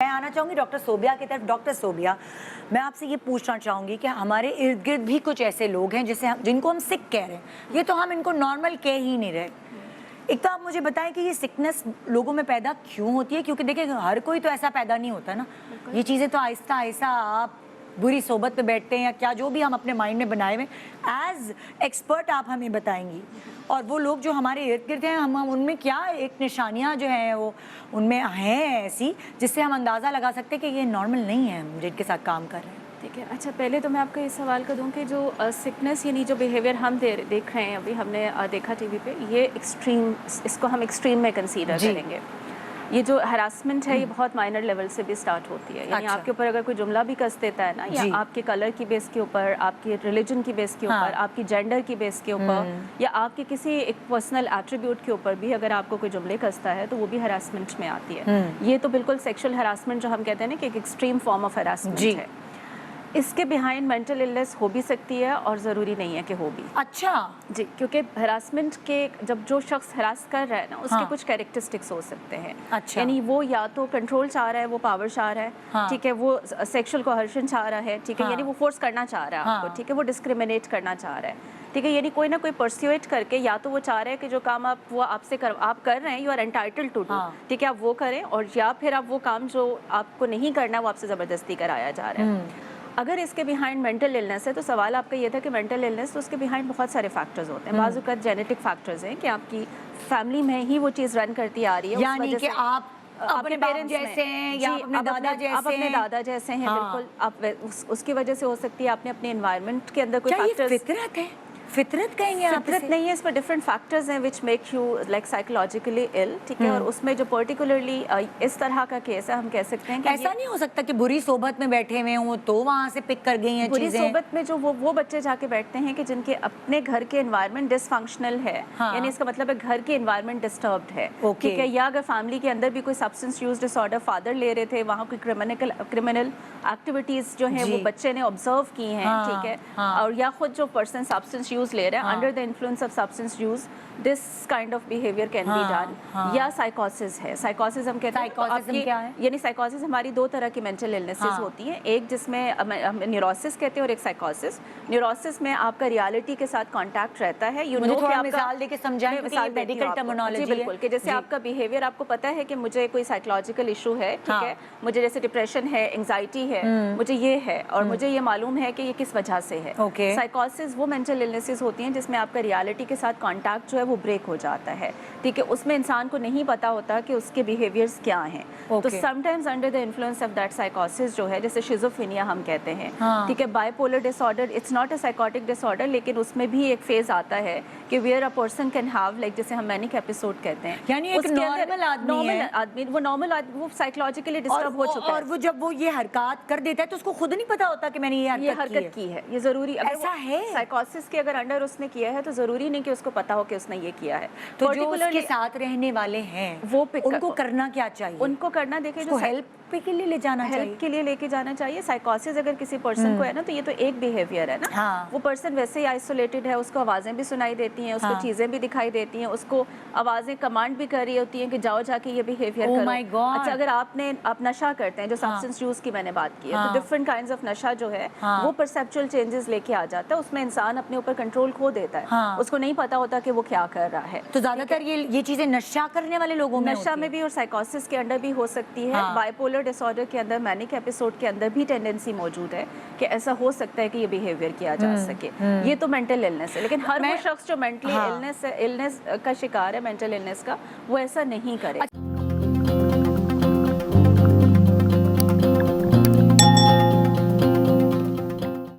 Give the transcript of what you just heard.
آنا چاہوں گی ڈاکٹر صوبیہ کی طرف. ڈاکٹر صوبیہ, میں آپ سے یہ پوچھنا چاہوں گی کہ ہمارے ارد گرد بھی کچھ ایسے لوگ ہیں جن کو ہم سک کہہ رہے ہیں, یہ تو ہم ان کو نارمل کہہ ہی نہیں رہے. ایک تو آپ مجھے بتائیں کہ یہ سکنس لوگوں میں پیدا کیوں ہوتی ہے, کیونکہ دیکھیں ہر کوئی تو ایسا پیدا نہیں ہوتا نا, یہ چیزیں تو آہستہ آہستہ آپ بری صحبت پہ بیٹھتے ہیں یا کیا جو بھی ہم اپنے مائنڈ میں بنائے ہوئے, ایز ایکسپرٹ آپ ہمیں بتائیں گی. اور وہ لوگ جو ہمارے ارد گرد ہیں, ہم ان میں کیا ایک نشانیاں جو ہیں وہ ان میں ہیں ایسی جس سے ہم اندازہ لگا سکتے ہیں کہ یہ نارمل نہیں ہے جن کے ساتھ کام کر رہے ہیں. ٹھیک ہے, اچھا پہلے تو میں آپ کو یہ سوال کر دوں کہ جو سکنس یعنی جو بیہیویئر ہم دیکھ رہے ہیں, ابھی ہم نے دیکھا ٹی وی پہ, یہ ایکسٹریم, اس کو ہم ایکسٹریم میں کنسیڈر کریں گے. یہ جو ہراسمنٹ ہے یہ بہت مائنر لیول سے بھی سٹارٹ ہوتی ہے, یعنی آپ کے اوپر اگر کوئی جملہ بھی کس دیتا ہے نا, یا آپ کے کلر کی بیس کے اوپر, آپ کی ریلیجن کی بیس کے اوپر, آپ کی جینڈر کی بیس کے اوپر, یا آپ کے کسی ایک پرسنل ایٹریبیوٹ کے اوپر بھی اگر آپ کو کوئی جملے کستا ہے تو وہ بھی ہراسمنٹ میں آتی ہے. یہ تو بالکل سیکشل ہراسمنٹ جو ہم کہتے ہیں نا کہ ایک ایکسٹریم فارم آف ہراسمنٹ ہے. اس کے بیہائنڈ مینٹل النس ہو بھی سکتی ہے اور ضروری نہیں ہے کہ ہو بھی. اچھا جی, کیونکہ ہراسمنٹ کے جب جو شخص ہراس کر رہا ہے نا, اس کے کچھ کیریکٹرسٹکس ہو سکتے ہیں. یعنی وہ یا تو کنٹرول چاہ رہا ہے, وہ پاور چاہ رہا ہے, ٹھیک ہے, وہ سیکشل کوہرشن چاہ رہا ہے, ٹھیک ہے, یعنی وہ فورس کرنا چاہ رہا ہے آپ کو, ٹھیک ہے, وہ ڈسکریمنیٹ کرنا چاہ رہا ہے, ٹھیک ہے, یعنی کوئی نہ کوئی پرسیویٹ کر کے, یا تو وہ چاہ رہے ہیں کہ جو کام آپ کر رہے ہیں, you are entitled to do, ٹھیک ہے, آپ وہ کریں, اور یا پھر آپ وہ کام جو آپ کو نہیں کرنا وہ آپ سے زبردستی کرایا جا رہا ہے. اگر اس کے بیہائنڈ مینٹل النس ہے, تو سوال آپ کا یہ تھا کہ مینٹل النس تو اس کے بیہائنڈ بہت سارے فیکٹرز ہوتے ہیں. بعض اوقات جینیٹک فیکٹرز ہیں کہ آپ کی فیملی میں ہی وہ چیز رن کرتی آ رہی ہے, یعنی کہ آپ اپنے پیرنٹس جیسے ہیں یا اپنے دادا جیسے ہیں, آپ اپنے دادا جیسے ہیں, بالکل, آپ اس کی وجہ سے ہو سکتی ہے. آپ نے اپنے انوائرمنٹ کے اندر کوئی فیکٹرز, فطرت ہے, فطرت کہیں گے آپ, فطرت نہیں ہے, اس میں ڈفرینٹ فیکٹرز ہیں which make you like psychologically ال, ٹھیک ہے, اور اس میں جو پرٹیکولرلی اس طرح کا کیس ہے, ہم کہہ سکتے ہیں کہ ایسا نہیں ہو سکتا کہ بری صحبت میں بیٹھے ہوئے ہوں تو وہاں سے پک کر گئی ہیں بری چیزیں. صحبت میں جو وہ بچے جا کے بیٹھتے ہیں کہ جن کے اپنے گھر کے انوائرمنٹ ڈس فنکشنل ہے, یعنی اس کا مطلب ہے گھر کے انوائرمنٹ ڈسٹربڈ ہے, ٹھیک ہے, یا اگر فیملی کے اندر بھی کوئی سبسٹنس یوز ڈس آرڈر فادر لے رہے تھے, وہاں کوئی کرمنل ایکٹیویٹیز جو ہیں وہ بچے نے آبزرو کی ہیں, ٹھیک ہے, اور یا خود جو پرسن سبسٹنس یوز لے رہا ہے under the influence of substance use, this kind of behavior can be done. یا سائیکوسس ہے. سائیکوسس ہم کہتے ہیں یعنی سائیکوسس ہماری دو طرح کی مینٹل النسز ہوتی ہیں, ایک جس میں ہم نیوروسس کہتے ہیں اور ایک سائیکوسس. نیوروسس میں آپ کا ریالٹی کے ساتھ کانٹیکٹ رہتا ہے, یو نو کہ آپ مثال دے کے سمجھائیں کہ یہ میڈیکل ٹرمینالوجی ہے. جی بالکل, کہ جیسے آپ کا بیہیویئر آپ کو پتا ہے کہ مجھے کوئی سائیکولوجیکل ایشو ہے, ٹھیک ہے, مجھے جیسے ڈپریشن ہے, انگزائٹی ہے, مجھے یہ ہے, اور مجھے یہ معلوم ہے کہ یہ کس وجہ سے ہے. سائیکوسس وہ مینٹل النسز ہوتی ہیں جس میں آپ کا ریالٹی کے ساتھ کانٹیکٹ جو ہے وہ بریک ہو جاتا ہے, ٹھیک ہے, اس میں انسان کو نہیں پتا ہوتا کہ اس کے بیہیویئرز کیا ہیں. تو sometimes under the influence of that سائیکوسس جو ہے, جیسے شیزوفرینیا ہم کہتے ہیں, ٹھیک ہے, bipolar disorder, it's not a psychotic disorder, لیکن اس میں بھی ایک فیز آتا ہے کہ where a person can have like جیسے ہم مینک ایپیسوڈ کہتے ہیں, یعنی ایک نارمل آدمی, وہ نارمل آدمی, وہ سائیکولوجیکلی ڈسٹرب ہو چکا ہے, اور وہ جب وہ یہ حرکات کر دیتا ہے تو اس کو خود نہیں پتا ہوتا کہ میں نے یہ حرکت کی ہے. یہ ضروری ایسا ہے سائیکوسس کے اگر انڈر اس نے کیا ہے تو ضروری نہیں کہ اس کو پتا ہو کہ اس نے یہ کیا ہے. تو جو اس کے ساتھ رہنے والے ہیں وہ ان کو کرنا کیا چاہیے؟ ان کو کرنا, دیکھیں, جو ہیلپ کے لیے لے جانا چاہیے, ہیلپ کے لیے لے کے جانا چاہیے. سائیکوسس اگر کسی پرسن کو ہے نا, تو یہ تو ایک بیہیویئر ہے نا, وہ پرسن ویسے ہی آئسولیٹڈ ہے, اس کو آوازیں بھی سنائی دیتی ہیں, اس کو چیزیں بھی دکھائی دیتی ہیں, اس کو آوازیں کمانڈ بھی کر رہی ہوتی ہیں کہ جاؤ جا کے یہ بیہیویئر کرو. اچھا, اگر آپ نشہ کرتے ہیں, جو سبسٹنس یوز کی میں نے بات کی ہے, تو ڈفرنٹ کائنڈز آف نشہ جو ہے وہ پرسیپچوئل چینجز لے کے آ جاتا ہے, اس میں انسان اپنے اوپر کنٹرول کھو دیتا ہے, اس کو نہیں پتا ہوتا کہ وہ کیا کر رہا ہے. تو زیادہ تر یہ چیزیں نشہ کرنے والے لوگوں میں, نشہ میں بھی اور سائیکوسس کے انڈر بھی ہو سکتی ہے. بائی پولر ڈس آرڈر کے اندر, مینک ایپیسوڈ کے اندر بھی ٹینڈنسی موجود ہے کہ ایسا ہو سکتا ہے کہ یہ بیہیویئر کیا جا سکے. یہ تو مینٹل النس ہے, لیکن ہر وہ شخص جو مینٹلی النس کا شکار ہے, مینٹل النس کا, وہ ایسا نہیں کرے.